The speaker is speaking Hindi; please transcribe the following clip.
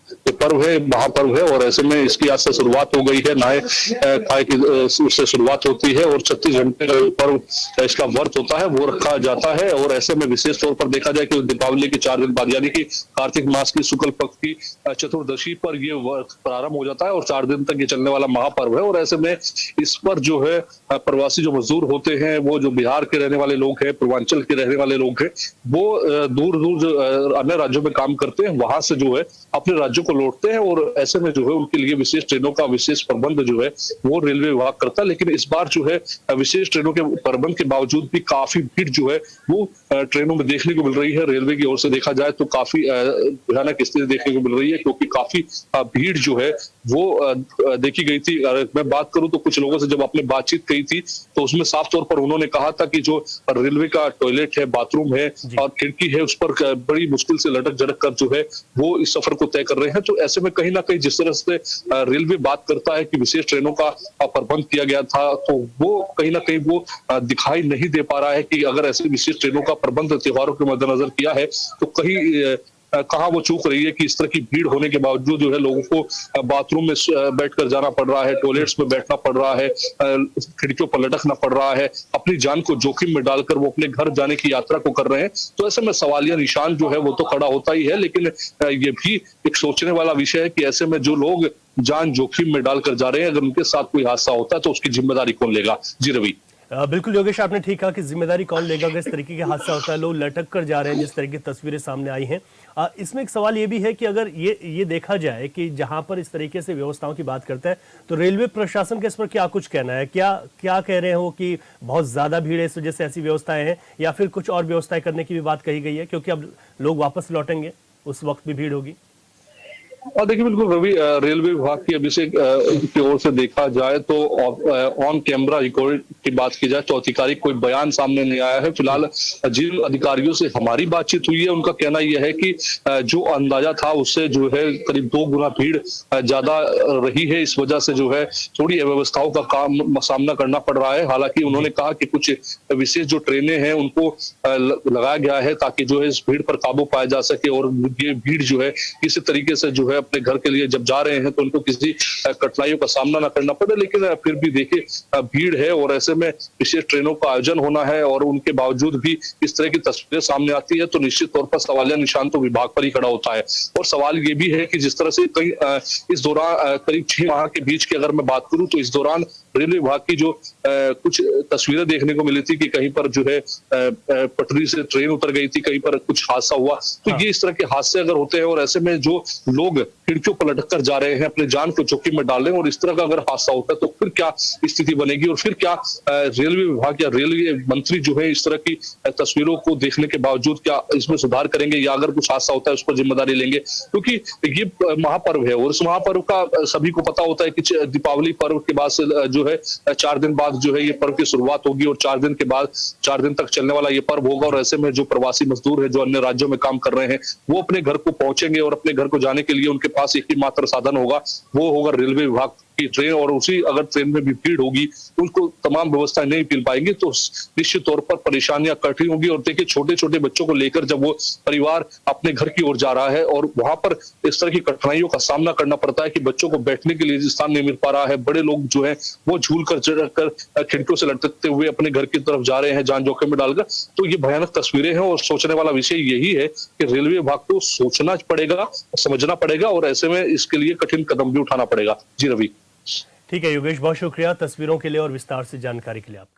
ये पर्व है, महापर्व है और ऐसे में इसकी आज से शुरुआत हो गई है। नहाए खाए की उससे शुरुआत होती है और 36 घंटे का पर्व इसका व्रत होता है वो रखा जाता है। और ऐसे में विशेष तौर पर देखा जाए कि दीपावली के 4 दिन बाद यानी कि कार्तिक मास की शुक्ल पक्ष की चतुर्दशी पर ये व्रत प्रारंभ हो जाता है और 4 दिन तक ये चलने वाला महापर्व है। और ऐसे में इस पर जो है प्रवासी जो मजदूर होते हैं, वो जो बिहार के रहने वाले लोग हैं, पूर्वांचल के रहने वाले लोग हैं, वो दूर दूर जो अन्य राज्यों में काम करते हैं वहां से जो है अपने राज्यों को लौटते हैं। और ऐसे में जो है उनके लिए विशेष ट्रेनों का विशेष प्रबंध जो है वो रेलवे विभाग करता है। लेकिन इस बार जो है विशेष ट्रेनों के प्रबंध के बावजूद भी काफी भीड़ जो है वो ट्रेनों में देखने को मिल रही है। रेलवे की ओर से देखा जाए तो काफी भयानक स्थिति देखने को मिल रही है, क्योंकि काफी भीड़ जो है वो देखी गई थी। मैं बात करूं तो कुछ लोगों से जब आपने बातचीत की थी तो उसमें साफ तौर पर उन्होंने कहा था कि जो रेलवे का टॉयलेट है, बाथरूम है और खिड़की है, उस पर बड़ी मुश्किल से लटक झटक कर जो है वो इस सफर को तय कर रहे हैं। तो ऐसे में कहीं ना कहीं जिस तरह से रेलवे बात करता है कि विशेष ट्रेनों का प्रबंध किया गया था, तो वो कहीं ना कहीं वो दिखाई नहीं दे पा रहा है कि अगर ऐसे विशेष ट्रेनों का प्रबंध त्योहारों के मद्देनजर किया है तो कहीं कहाँ वो चूक रही है कि इस तरह की भीड़ होने के बावजूद जो है लोगों को बाथरूम में बैठकर जाना पड़ रहा है, टॉयलेट्स में बैठना पड़ रहा है, खिड़कियों पर लटकना पड़ रहा है, अपनी जान को जोखिम में डालकर वो अपने घर जाने की यात्रा को कर रहे हैं। तो ऐसे में सवालिया निशान जो है वो तो खड़ा होता ही है, लेकिन ये भी एक सोचने वाला विषय है कि ऐसे में जो लोग जान जोखिम में डालकर जा रहे हैं, अगर उनके साथ कोई हादसा होता है तो उसकी जिम्मेदारी कौन लेगा? जी रवि। बिल्कुल योगेश, आपने ठीक कहा कि जिम्मेदारी कौन लेगा अगर इस तरीके के हादसा होता है, लोग लटक कर जा रहे हैं जिस तरह की तस्वीरें सामने आई हैं। इसमें एक सवाल ये भी है कि अगर ये देखा जाए कि जहां पर इस तरीके से व्यवस्थाओं की बात करता है तो रेलवे प्रशासन के इस पर क्या कुछ कहना है? क्या कह रहे हो कि बहुत ज्यादा भीड़ है इस वजह से ऐसी व्यवस्थाएं हैं, या फिर कुछ और व्यवस्थाएं करने की भी बात कही गई है क्योंकि अब लोग वापस लौटेंगे, उस वक्त भी भीड़ होगी? और देखिए बिल्कुल रवि, रेलवे विभाग की अभिषेक की ओर से देखा जाए तो ऑन कैमरा रिकॉर्ड की बात की जाए तो आधिकारिक कोई बयान सामने नहीं आया है। फिलहाल जिन अधिकारियों से हमारी बातचीत हुई है उनका कहना यह है कि जो अंदाजा था उससे जो है करीब 2 गुना भीड़ ज्यादा रही है। इस वजह से जो है थोड़ी अव्यवस्थाओं का सामना करना पड़ रहा है। हालांकि उन्होंने कहा कि कुछ विशेष जो ट्रेनें हैं उनको लगाया गया है ताकि जो है इस भीड़ पर काबू पाया जा सके और ये भीड़ जो है किसी तरीके से जो है अपने घर के लिए जब जा रहे हैं तो उनको किसी कठिनाइयों का सामना ना करना पड़े। लेकिन फिर भी देखिए भीड़ है और ऐसे में विशेष ट्रेनों का आयोजन होना है और उनके बावजूद भी इस तरह की तस्वीरें सामने आती है तो निश्चित तौर पर सवालिया निशान तो विभाग पर ही खड़ा होता है। और सवाल ये भी है कि जिस तरह से कई इस दौरान करीब 6 माह के बीच की अगर मैं बात करूं तो इस दौरान रेलवे विभाग की जो कुछ तस्वीरें देखने को मिली थी कि कहीं पर जो है पटरी से ट्रेन उतर गई थी, कहीं पर कुछ हादसा हुआ। तो ये इस तरह के हादसे अगर होते हैं और ऐसे में जो लोग खिड़कियों पर लटक कर जा रहे हैं, अपने जान को जोखिम में डाल रहे हैं और इस तरह का अगर हादसा होता है तो फिर क्या स्थिति बनेगी और फिर क्या रेलवे विभाग या रेलवे मंत्री जो है इस तरह की तस्वीरों को देखने के बावजूद क्या इसमें सुधार करेंगे या अगर कुछ हादसा होता है उस पर जिम्मेदारी लेंगे? क्योंकि ये महापर्व है और इस महापर्व का सभी को पता होता है कि दीपावली पर्व के बाद से जो है 4 दिन बाद जो है ये पर्व की शुरुआत होगी और 4 दिन के बाद 4 दिन तक चलने वाला ये पर्व होगा। और ऐसे में जो प्रवासी मजदूर है जो अन्य राज्यों में काम कर रहे हैं वो अपने घर को पहुंचेंगे और अपने घर को जाने के लिए उनके पास एक ही मात्र साधन होगा, वो होगा रेलवे विभाग की ट्रेन। और उसी अगर ट्रेन में भी भीड़ होगी तो उनको तमाम व्यवस्थाएं नहीं मिल पाएंगी तो निश्चित तौर पर परेशानियां कठिन होगी। और देखिए छोटे छोटे बच्चों को लेकर जब वो परिवार अपने घर की ओर जा रहा है और वहां पर इस तरह की कठिनाइयों का सामना करना पड़ता है कि बच्चों को बैठने के लिए स्थान नहीं मिल पा रहा है, बड़े लोग जो है वो झूल कर चढ़कर खिड़कियों से लटकते हुए अपने घर की तरफ जा रहे हैं जान जोखिम में डालकर। तो ये भयानक तस्वीरें हैं और सोचने वाला विषय यही है कि रेलवे विभाग को सोचना पड़ेगा, समझना पड़ेगा और ऐसे में इसके लिए कठिन कदम भी उठाना पड़ेगा। जी रवि। ठीक है योगेश, बहुत शुक्रिया तस्वीरों के लिए और विस्तार से जानकारी के लिए आपका।